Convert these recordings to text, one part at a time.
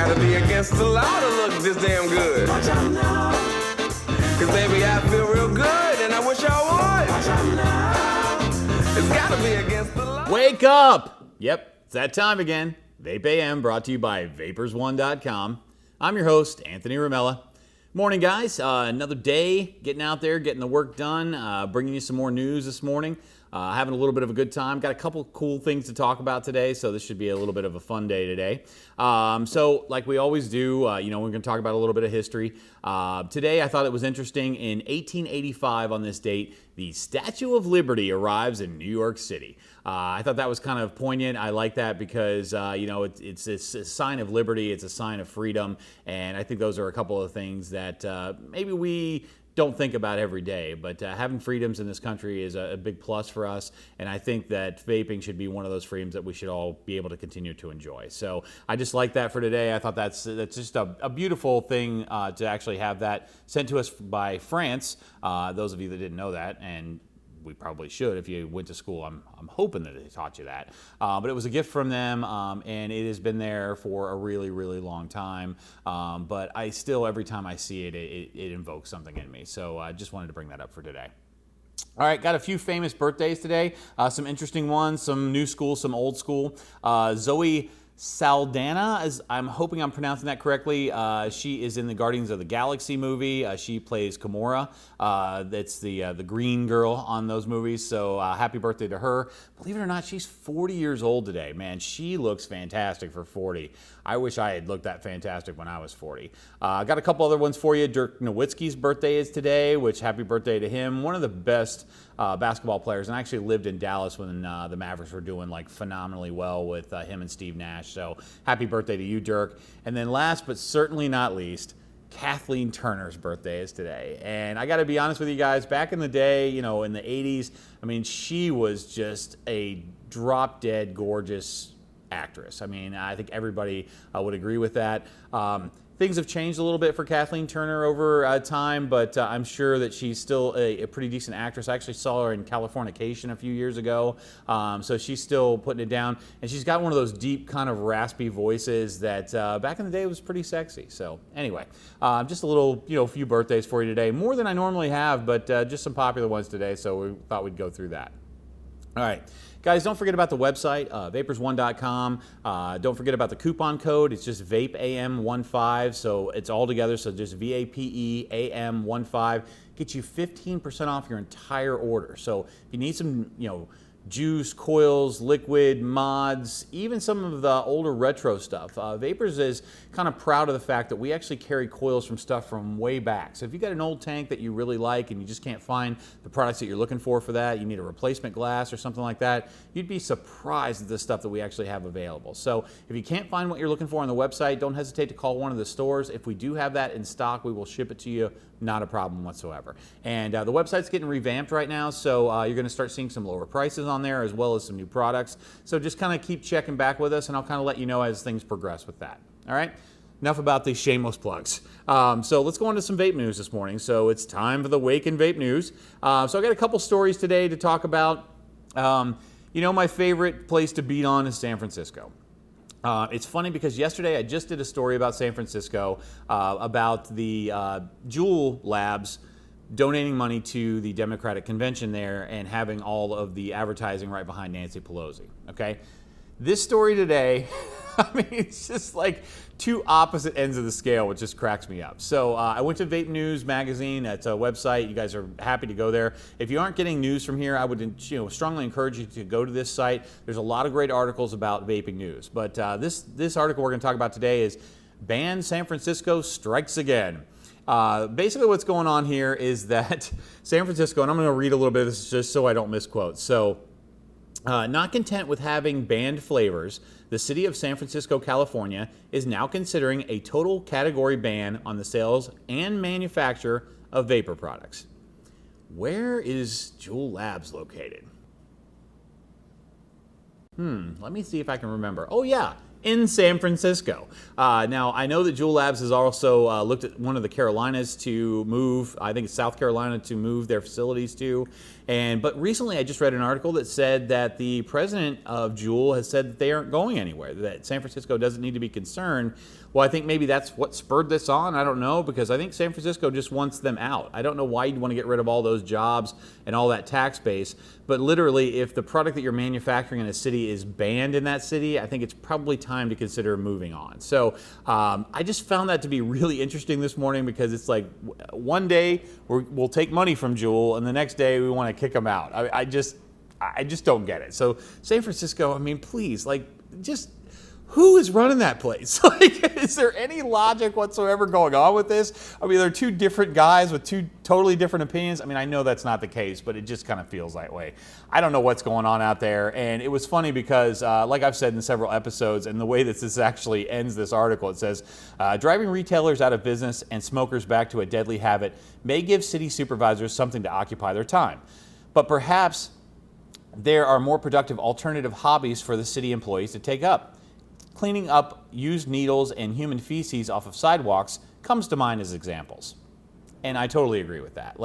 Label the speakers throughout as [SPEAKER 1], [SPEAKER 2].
[SPEAKER 1] gotta be against the law to look this damn good. Watch out now. Cause baby, I feel real good and I wish I would. Watch out now. It's gotta be against the law.
[SPEAKER 2] Wake up! Yep, it's that time again. Vape AM brought to you by vapers1.com. I'm your host, Anthony Ramella. Morning, guys. Another day, getting out there, getting the work done, bringing you some more news this morning. Having a little bit of a good time. Got a couple cool things to talk about today, so this should be a little bit of a fun day today. So like we always do, we're going to talk about a little bit of history. Today, I thought it was interesting. In 1885, on this date, the Statue of Liberty arrives in New York City. I thought that was kind of poignant. I like that because, it's a sign of liberty. It's a sign of freedom. And I think those are a couple of things that maybe we don't think about every day, but having freedoms in this country is a big plus for us, and I think that vaping should be one of those freedoms that we should all be able to continue to enjoy. So I just like that for today. I thought that's just a beautiful thing to actually have that sent to us by France. Those of you that didn't know that, and we probably should if you went to school. I'm hoping that they taught you that. But it was a gift from them, and it has been there for a really, really long time. But I still, every time I see it, it invokes something in me. So I just wanted to bring that up for today. All right, got a few famous birthdays today. Some interesting ones, some new school, some old school. Zoe Saldana, I'm hoping I'm pronouncing that correctly. She is in the Guardians of the Galaxy movie. She plays Gamora. That's the green girl on those movies. So happy birthday to her. Believe it or not, she's 40 years old today. Man, she looks fantastic for 40. I wish I had looked that fantastic when I was 40. Got a couple other ones for you. Dirk Nowitzki's birthday is today, which happy birthday to him. One of the best basketball players, and I actually lived in Dallas when the Mavericks were doing like phenomenally well with him and Steve Nash. So happy birthday to you, Dirk. And then last but certainly not least, Kathleen Turner's birthday is today. And I got to be honest with you guys, back in the day, in the 80s, I mean, she was just a drop-dead gorgeous actress. I mean, I think everybody would agree with that. Things have changed a little bit for Kathleen Turner over time, but I'm sure that she's still a pretty decent actress. I actually saw her in Californication a few years ago, so she's still putting it down. And she's got one of those deep, kind of raspy voices that back in the day was pretty sexy. So anyway, just a little, few birthdays for you today. More than I normally have, but just some popular ones today, so we thought we'd go through that. All right. Guys, don't forget about the website, vapers1.com. Don't forget about the coupon code. It's just VAPEAM15, so it's all together, so just VAPEAM15. Get you 15% off your entire order. So if you need some, juice, coils, liquid, mods, even some of the older retro stuff. Vapers is kind of proud of the fact that we actually carry coils from stuff from way back. So if you got an old tank that you really like and you just can't find the products that you're looking for that, you need a replacement glass or something like that, you'd be surprised at the stuff that we actually have available. So if you can't find what you're looking for on the website, don't hesitate to call one of the stores. If we do have that in stock, we will ship it to you. Not a problem whatsoever. And the website's getting revamped right now, so you're going to start seeing some lower prices on there as well as some new products. So just kind of keep checking back with us, and I'll kind of let you know as things progress with that. All right? Enough about these shameless plugs. So let's go on to some vape news this morning. So it's time for the Wake and Vape news. So I got a couple stories today to talk about. My favorite place to beat on is San Francisco. It's funny because yesterday I just did a story about San Francisco about the Juul labs donating money to the Democratic convention there and having all of the advertising right behind Nancy Pelosi. Okay, this story today, I mean, it's just like two opposite ends of the scale, which just cracks me up. So I went to Vape News magazine. That's a website. You guys are happy to go there. If you aren't getting news from here, I would strongly encourage you to go to this site. There's a lot of great articles about vaping news. But this article we're going to talk about today is Ban San Francisco Strikes Again. Basically what's going on here is that San Francisco, and I'm going to read a little bit of this just so I don't misquote. So not content with having banned flavors, the city of San Francisco, California, is now considering a total category ban on the sales and manufacture of vapor products. Where is Juul Labs located? Let me see if I can remember. Oh yeah, in San Francisco. Now, I know that Juul Labs has also looked at one of the Carolinas to move, I think it's South Carolina, to move their facilities to. But recently I just read an article that said that the president of Juul has said that they aren't going anywhere, that San Francisco doesn't need to be concerned. Well, I think maybe that's what spurred this on. I don't know, because I think San Francisco just wants them out. I don't know why you'd want to get rid of all those jobs and all that tax base. But literally, if the product that you're manufacturing in a city is banned in that city, I think it's probably time to consider moving on. So I just found that to be really interesting this morning, because it's like one day we'll take money from Juul, and the next day we want to kick them out. I just don't get it. So San Francisco, I mean, please, just who is running that place? Is there any logic whatsoever going on with this? I mean, they're two different guys with two totally different opinions. I mean, I know that's not the case, but it just kind of feels that way. I don't know what's going on out there. And it was funny because, like I've said in several episodes, and the way that this actually ends this article, it says, driving retailers out of business and smokers back to a deadly habit may give city supervisors something to occupy their time. But perhaps there are more productive alternative hobbies for the city employees to take up. Cleaning up used needles and human feces off of sidewalks comes to mind as examples. And I totally agree with that.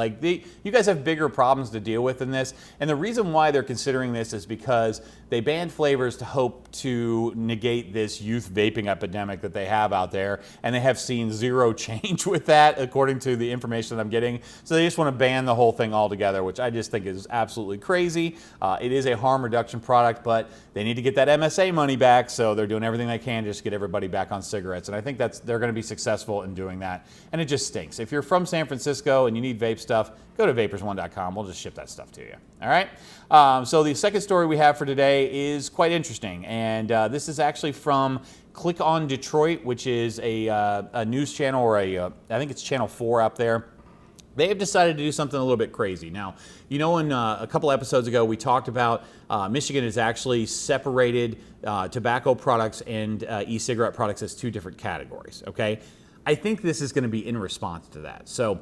[SPEAKER 2] You guys have bigger problems to deal with than this. And the reason why they're considering this is because they banned flavors to hope to negate this youth vaping epidemic that they have out there. And they have seen zero change with that, according to the information that I'm getting. So they just want to ban the whole thing altogether, which I just think is absolutely crazy. It is a harm reduction product, but they need to get that MSA money back. So they're doing everything they can just to get everybody back on cigarettes. And I think they're going to be successful in doing that. And it just stinks. If you're from San Francisco and you need vape stuff, go to vapers1.com. We'll just ship that stuff to you. All right. So the second story we have for today is quite interesting, and this is actually from Click on Detroit, which is a news channel, or I think it's Channel 4 up there. They have decided to do something a little bit crazy. Now, in a couple episodes ago, we talked about Michigan has actually separated tobacco products and e-cigarette products as two different categories. Okay. I think this is going to be in response to that. So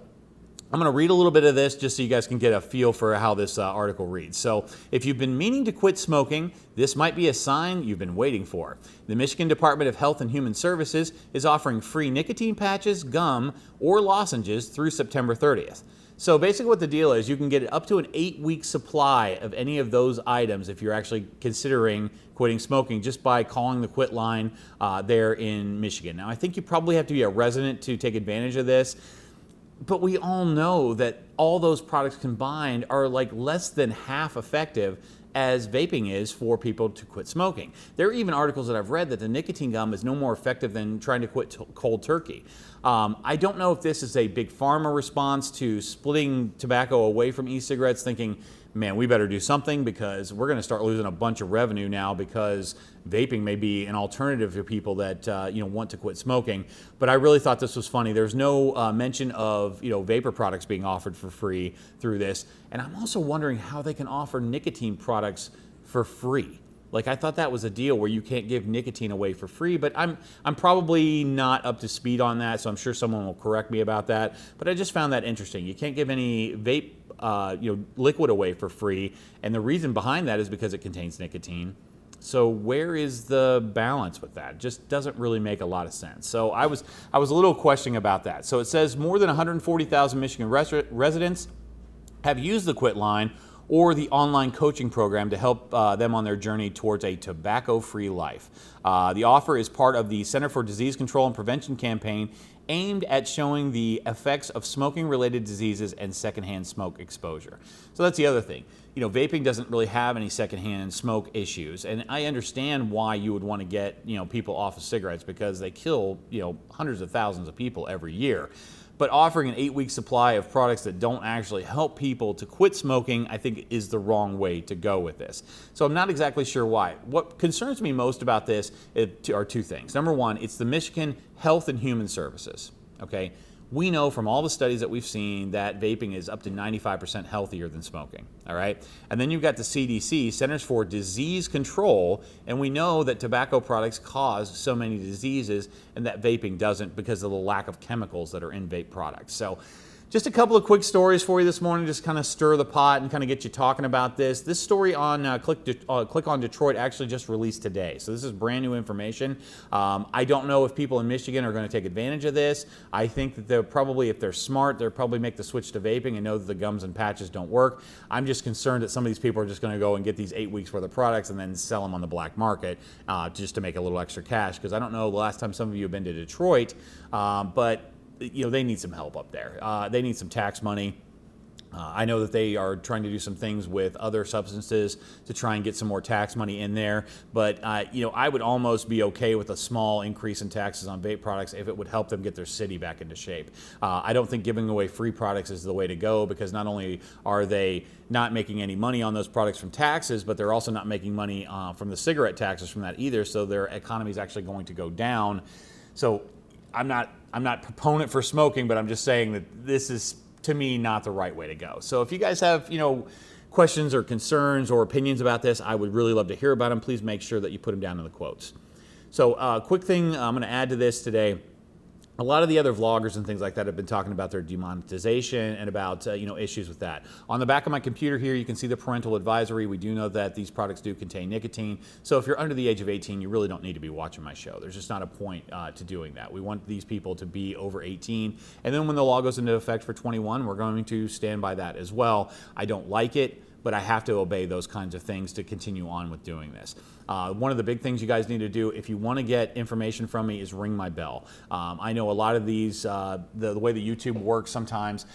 [SPEAKER 2] I'm going to read a little bit of this just so you guys can get a feel for how this article reads. So, if you've been meaning to quit smoking, this might be a sign you've been waiting for. The Michigan Department of Health and Human Services is offering free nicotine patches, gum, or lozenges through September 30th. So basically what the deal is, you can get up to an 8-week supply of any of those items if you're actually considering quitting smoking, just by calling the quit line there in Michigan. Now, I think you probably have to be a resident to take advantage of this. But we all know that all those products combined are less than half effective as vaping is for people to quit smoking. There are even articles that I've read that the nicotine gum is no more effective than trying to quit cold turkey. I don't know if this is a big pharma response to splitting tobacco away from e-cigarettes, thinking, man, we better do something because we're going to start losing a bunch of revenue now because vaping may be an alternative to people that want to quit smoking. But I really thought this was funny. There's no mention of vapor products being offered for free through this, and I'm also wondering how they can offer nicotine products for free. I thought that was a deal where you can't give nicotine away for free, but I'm probably not up to speed on that, so I'm sure someone will correct me about that. But I just found that interesting. You can't give any vape liquid away for free, and the reason behind that is because it contains nicotine. So where is the balance with that? It just doesn't really make a lot of sense. So I was a little questioning about that. So it says more than 140,000 Michigan residents have used the quit line or the online coaching program to help them on their journey towards a tobacco-free life. The offer is part of the Center for Disease Control and Prevention campaign aimed at showing the effects of smoking-related diseases and secondhand smoke exposure. So that's the other thing. Vaping doesn't really have any secondhand smoke issues, and I understand why you would want to get people off of cigarettes because they kill hundreds of thousands of people every year. But offering an 8-week supply of products that don't actually help people to quit smoking, I think, is the wrong way to go with this. So I'm not exactly sure why. What concerns me most about this are two things. Number one, it's the Michigan Health and Human Services. Okay, we know from all the studies that we've seen that vaping is up to 95% healthier than smoking. All right, and then you've got the CDC, Centers for Disease Control, and we know that tobacco products cause so many diseases and that vaping doesn't because of the lack of chemicals that are in vape products. So Just a couple of quick stories for you this morning, just kind of stir the pot and kind of get you talking about this. This story on Click on Detroit actually just released today, so this is brand new information. I don't know if people in Michigan are going to take advantage of this. I think that they'll probably, if they're smart, they'll probably make the switch to vaping and know that the gums and patches don't work. I'm just concerned that some of these people are just going to go and get these 8 weeks worth of products and then sell them on the black market just to make a little extra cash, because I don't know the last time some of you have been to Detroit, but they need some help up there. They need some tax money. I know that they are trying to do some things with other substances to try and get some more tax money in there. But, I would almost be okay with a small increase in taxes on vape products if it would help them get their city back into shape. I don't think giving away free products is the way to go, because not only are they not making any money on those products from taxes, but they're also not making money from the cigarette taxes from that either. So their economy is actually going to go down. So I'm not proponent for smoking, but I'm just saying that this is, to me, not the right way to go. So if you guys have, questions or concerns or opinions about this, I would really love to hear about them. Please make sure that you put them down in the quotes. So quick thing I'm going to add to this today. A lot of the other vloggers and things like that have been talking about their demonetization and about issues with that. On the back of my computer here, you can see the parental advisory. We do know that these products do contain nicotine. So if you're under the age of 18, you really don't need to be watching my show. There's just not a point to doing that. We want these people to be over 18. And then when the law goes into effect for 21, we're going to stand by that as well. I don't like it, but I have to obey those kinds of things to continue on with doing this. One of the big things you guys need to do if you want to get information from me is ring my bell. I know a lot of these, the way that YouTube works sometimes,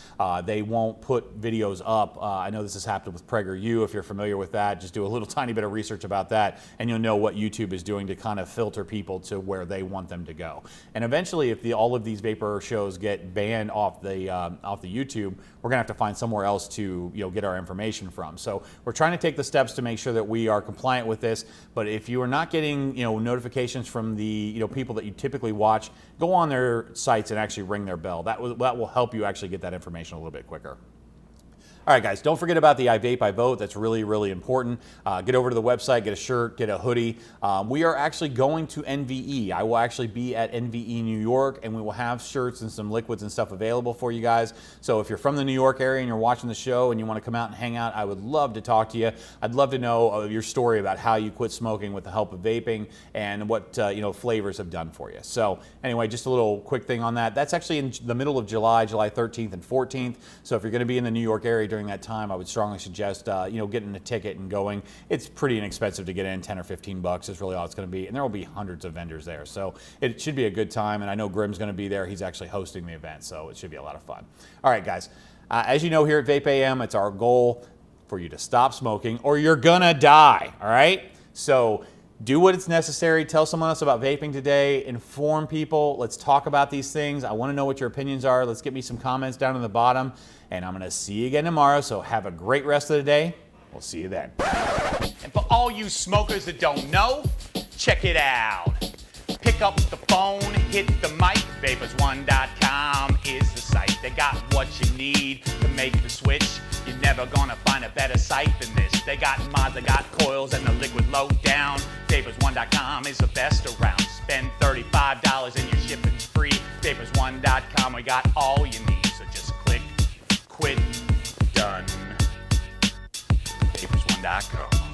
[SPEAKER 2] they won't put videos up. I know this has happened with PragerU. If you're familiar with that, just do a little tiny bit of research about that and you'll know what YouTube is doing to kind of filter people to where they want them to go. And eventually, if all of these vapor shows get banned off the YouTube, we're gonna have to find somewhere else to get our information from. So we're trying to take the steps to make sure that we are compliant with this. But if you are not getting notifications from the people that you typically watch, go on their sites and actually ring their bell. That will help you actually get that information a little bit quicker. All right, guys, don't forget about the I Vape, I Vote. That's really, really important. Get over to the website, get a shirt, get a hoodie. We are actually going to NVE. I will actually be at NVE New York, and we will have shirts and some liquids and stuff available for you guys. So if you're from the New York area and you're watching the show and you want to come out and hang out, I would love to talk to you. I'd love to know your story about how you quit smoking with the help of vaping and what flavors have done for you. So anyway, just a little quick thing on that. That's actually in the middle of July 13th and 14th. So if you're going to be in the New York area during that time, I would strongly suggest getting a ticket and going. It's pretty inexpensive to get in, 10 or 15 bucks is really all it's going to be, and there will be hundreds of vendors there, so it should be a good time. And I know Grim's going to be there. He's actually hosting the event, so it should be a lot of fun. All right, guys, as you know, here at Vape AM, it's our goal for you to stop smoking or you're gonna die. All right, so do what is necessary. Tell someone else about vaping today. Inform people. Let's talk about these things. I want to know what your opinions are. Let's get me some comments down in the bottom. And I'm going to see you again tomorrow. So have a great rest of the day. We'll see you then. And for all you smokers that don't know, check it out. Pick up the phone, hit the mic. Vapers1.com is the site. They got what you need to make the switch. You're never gonna find a better site than this. They got mods, they got coils, and the liquid low down. Vapers1.com is the best around. Spend $35 and your shipping's free. Vapers1.com, we got all you need. So just click, quit, done. Vapers1.com.